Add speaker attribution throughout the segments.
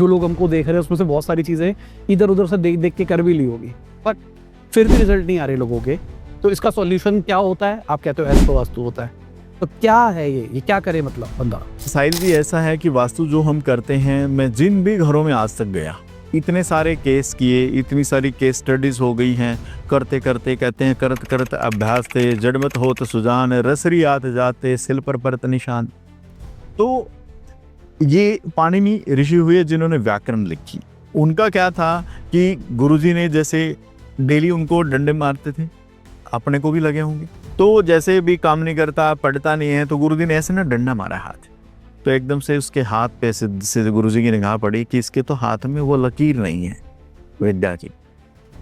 Speaker 1: जो लोग हमको देख रहे हैं उसमें से बहुत सारी चीज़ें इधर उधर से देख देख के कर भी ली होगी, बट फिर भी रिजल्ट नहीं आ रहे लोगों के। तो इसका सॉल्यूशन क्या होता है? आप कहते हो एस्ट्रो वास्तु होता है, तो क्या है ये क्या करे मतलब बंदा?
Speaker 2: साहिल जी, ऐसा है कि वास्तु जो हम करते हैं, मैं जिन भी घरों में आज तक गया, इतने सारे केस किए, इतनी सारी केस स्टडीज हो गई हैं, करते करते कहते हैं करत करत अभ्यास थे, जड़मत होत सुजान, रसरी आत जाते, सिल पर परत निशान। तो ये पाणिनि ऋषि हुए जिन्होंने व्याकरण लिखी। उनका क्या था कि गुरुजी ने जैसे डेली उनको डंडे मारते थे, अपने को भी लगे होंगे, तो जैसे भी काम नहीं करता, पढ़ता नहीं है, तो गुरुजी ने ऐसे ना डंडा मारा हाथ, तो एकदम से उसके हाथ पे से गुरुजी की निगाह पड़ी कि इसके तो हाथ में वो लकीर नहीं है विद्या की।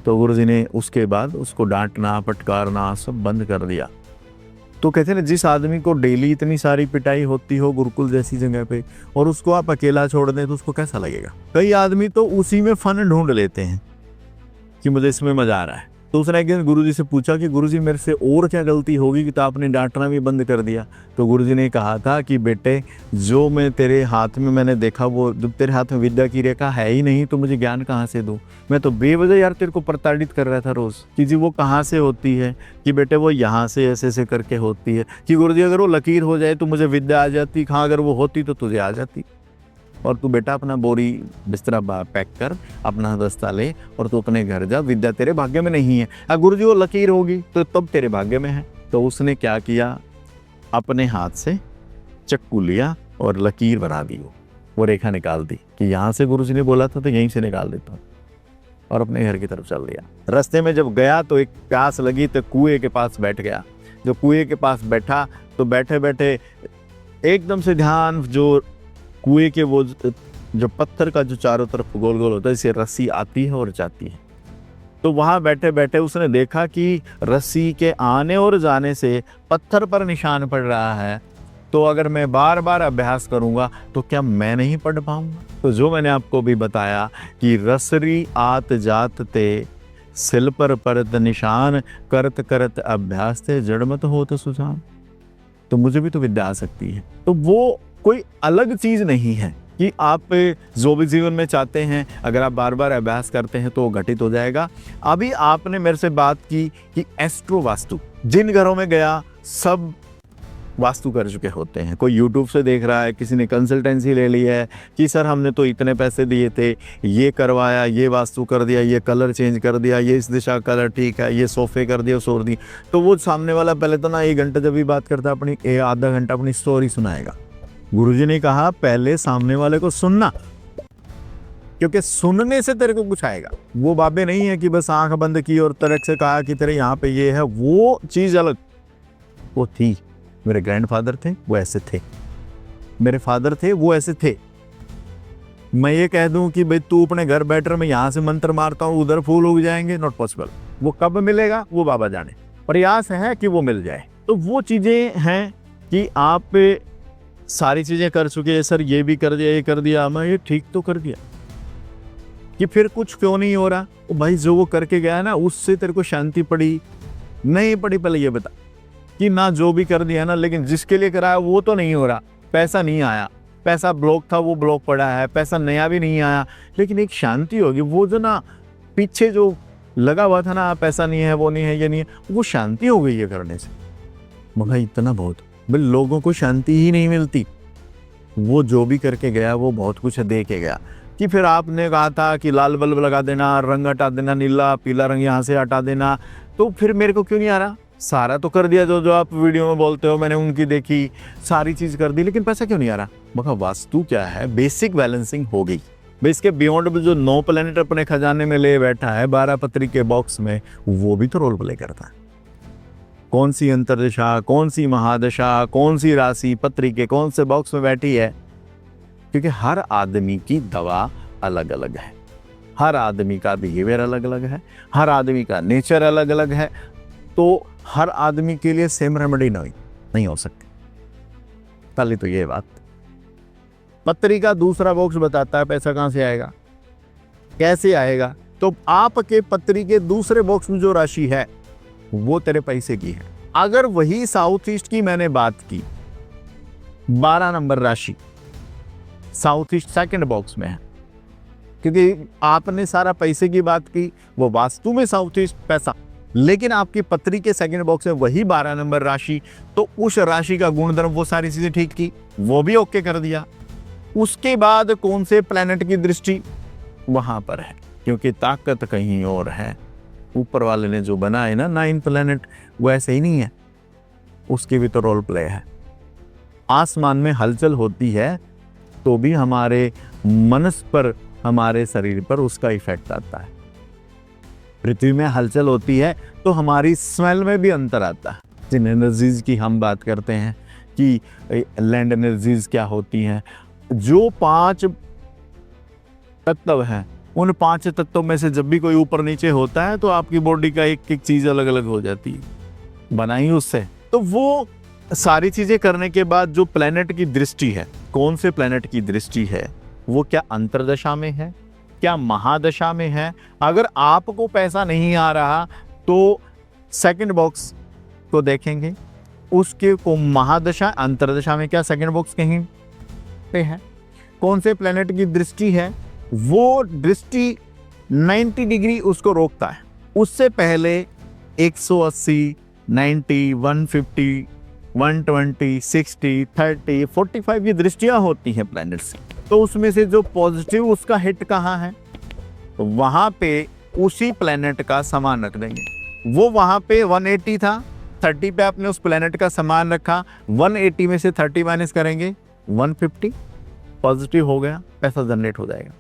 Speaker 2: तो गुरुजी ने उसके बाद उसको डांटना फटकारना सब बंद कर दिया। तो कहते हैं जिस आदमी को डेली इतनी सारी पिटाई होती हो गुरुकुल जैसी जगह पे, और उसको आप अकेला छोड़ दें तो उसको कैसा लगेगा। कई आदमी तो उसी में फन ढूंढ लेते हैं कि मुझे इसमें मजा आ रहा है। तो उसने एक दिन गुरुजी से पूछा कि गुरुजी मेरे से और क्या गलती होगी कि तो आपने डांटना भी बंद कर दिया। तो गुरुजी ने कहा था कि बेटे, जो मैं तेरे हाथ में मैंने देखा, वो जब तेरे हाथ में विद्या की रेखा है ही नहीं तो मुझे ज्ञान कहाँ से दूँ। मैं तो बेवजह यार तेरे को प्रताड़ित कर रहा था रोज़ कि जी वो कहाँ से होती है, कि बेटे वो यहाँ से ऐसे ऐसे करके होती है, कि गुरुजी अगर वो लकीर हो जाए तो मुझे विद्या आ जाती, हाँ अगर वो होती तो तुझे आ जाती। और तू बेटा अपना बोरी बिस्तरा पैक कर, अपना दस्ता ले और तू अपने घर जा, विद्या तेरे भाग्य में नहीं है। अगर गुरुजी वो लकीर होगी तो तब तेरे भाग्य में है। तो उसने क्या किया, अपने हाथ से चक्कू लिया और लकीर बना दी, वो रेखा निकाल दी कि यहाँ से गुरुजी ने बोला था तो यहीं से निकाल देता हूँ, और अपने घर की तरफ चल दिया। रास्ते में जब गया तो एक प्यास लगी तो कुएं के पास बैठ गया। जो कुएं के पास बैठा तो बैठे बैठे एकदम से ध्यान, जो कुएं के वो जो पत्थर का जो चारों तरफ गोल गोल होता है, इसे रस्सी आती है और जाती है। तो वहां बैठे बैठे उसने देखा कि रस्सी के आने और जाने से पत्थर पर निशान पड़ रहा है, तो अगर मैं बार बार अभ्यास करूंगा तो क्या मैं नहीं पढ़ पाऊंगा। तो जो मैंने आपको भी बताया कि रसरी आत जात ते, सिल पर परत निशान, करत करत अभ्यास थे, जड़मत हो तो सुजान। तो मुझे भी तो विद्या आ सकती है। तो वो कोई अलग चीज नहीं है कि आप जो भी जीवन में चाहते हैं, अगर आप बार बार अभ्यास करते हैं तो वो घटित हो जाएगा। अभी आपने मेरे से बात की कि एस्ट्रो वास्तु, जिन घरों में गया सब वास्तु कर चुके होते हैं। कोई यूट्यूब से देख रहा है, किसी ने कंसल्टेंसी ले ली है कि सर हमने तो इतने पैसे दिए थे, ये करवाया, ये वास्तु कर दिया, ये कलर चेंज कर दिया, ये इस दिशा कलर ठीक है, ये सोफे कर दिया, सौर दी। तो वो सामने वाला पहले तो ना 1 घंटा जब भी बात करता है अपनी आधा घंटा अपनी स्टोरी सुनाएगा। गुरुजी ने कहा पहले सामने वाले को सुनना, क्योंकि सुनने से तेरे को कुछ आएगा। वो बाबे नहीं है कि बस आंख बंद की और तरक से कहा कि तेरे यहाँ पे ये है, वो चीज अलग। वो थी, मेरे ग्रैंडफादर थे वो ऐसे थे, मेरे फादर थे वो ऐसे थे। मैं ये कह दूं कि भाई तू अपने घर बैठ रहा, मैं यहाँ से मंत्र मारता हूँ उधर फूल उग जाएंगे, नॉट पॉसिबल। वो कब मिलेगा वो बाबा जाने, प्रयास है कि वो मिल जाए। तो वो चीजें हैं कि आप सारी चीजें कर चुके हैं, सर ये भी कर दिया, ये कर दिया, मैं ये ठीक तो कर दिया, कि फिर कुछ क्यों नहीं हो रहा। तो भाई जो वो करके गया ना, उससे तेरे को शांति पड़ी नहीं पड़ी, पहले ये बता कि ना जो भी कर दिया ना, लेकिन जिसके लिए कराया वो तो नहीं हो रहा। पैसा नहीं आया, पैसा ब्लॉक था वो ब्लॉक पड़ा है, पैसा नया भी नहीं आया, लेकिन एक शांति होगी। वो जो ना पीछे जो लगा हुआ था ना, पैसा नहीं है, वो नहीं है, ये नहीं है, वो शांति हो गई है करने से। मगर इतना बहुत भाई लोगों को शांति ही नहीं मिलती। वो जो भी करके गया वो बहुत कुछ दे के गया। कि फिर आपने कहा था कि लाल बल्ब लगा देना, रंग हटा देना, नीला पीला रंग यहाँ से हटा देना, तो फिर मेरे को क्यों नहीं आ रहा। सारा तो कर दिया, जो जो आप वीडियो में बोलते हो मैंने उनकी देखी, सारी चीज कर दी, लेकिन पैसा क्यों नहीं आ रहा। मगर वास्तु क्या है, बेसिक बैलेंसिंग हो गई। इसके बियॉन्ड जो 9 प्लेनेट अपने खजाने में ले बैठा है 12 पत्री के बॉक्स में, वो भी तो रोल प्ले करता है। कौन सी अंतरदिशा, कौन सी महादशा, कौन सी राशि पत्री के कौन से बॉक्स में बैठी है, क्योंकि हर आदमी की दवा अलग अलग है, हर आदमी का बिहेवियर अलग अलग है, हर आदमी का नेचर अलग अलग है। तो हर आदमी के लिए सेम रेमेडी नहीं हो सकती। पहले तो ये बात। पत्री का दूसरा बॉक्स बताता है पैसा कहां से आएगा, कैसे आएगा। तो आपके पत्री के दूसरे बॉक्स में जो राशि है वो तेरे पैसे की है। अगर वही साउथ ईस्ट की मैंने बात की, 12 नंबर राशि साउथ ईस्ट सेकंड बॉक्स में है, क्योंकि आपने सारा पैसे की बात की, वो वास्तु में साउथ ईस्ट पैसा, लेकिन आपकी पत्री के सेकंड बॉक्स में वही 12 नंबर राशि, तो उस राशि का गुणधर्म वो सारी चीजें ठीक की, वो भी ओके कर दिया। उसके बाद कौन से प्लेनेट की दृष्टि वहां पर है, क्योंकि ताकत कहीं और है। ऊपर वाले ने जो बनाए ना 9 प्लेनेट, वो ऐसे ही नहीं है, उसकी भी तो रोल प्ले है। आसमान में हलचल होती है तो भी हमारे मनस पर, हमारे शरीर पर उसका इफेक्ट आता है। पृथ्वी में हलचल होती है तो हमारी स्मेल में भी अंतर आता है। जिन एनर्जीज की हम बात करते हैं कि लैंड एनर्जीज क्या होती हैं, जो 5 तत्व हैं, उन 5 तत्वों में से जब भी कोई ऊपर नीचे होता है तो आपकी बॉडी का एक एक चीज अलग अलग हो जाती है, बनाई उससे। तो वो सारी चीजें करने के बाद जो प्लेनेट की दृष्टि है, कौन से प्लेनेट की दृष्टि है, वो क्या अंतरदशा में है, क्या महादशा में है। अगर आपको पैसा नहीं आ रहा तो सेकंड बॉक्स को देखेंगे, उसके को महादशा, अंतरदशा में क्या सेकंड बॉक्स कहीं पे है, कौन से प्लेनेट की दृष्टि है, वो दृष्टि 90 डिग्री उसको रोकता है। उससे पहले 180, 90, 150, 120, 60, 30, 45 ये दृष्टियां होती हैं प्लैनेट से। तो उसमें से जो पॉजिटिव उसका हिट कहाँ है, तो वहां पे उसी प्लैनेट का समान रख देंगे। वो वहां पे 180 था, 30 पे आपने उस प्लैनेट का समान रखा, 180 में से 30 माइनस करेंगे 150, पॉजिटिव हो गया, पैसा जनरेट हो जाएगा।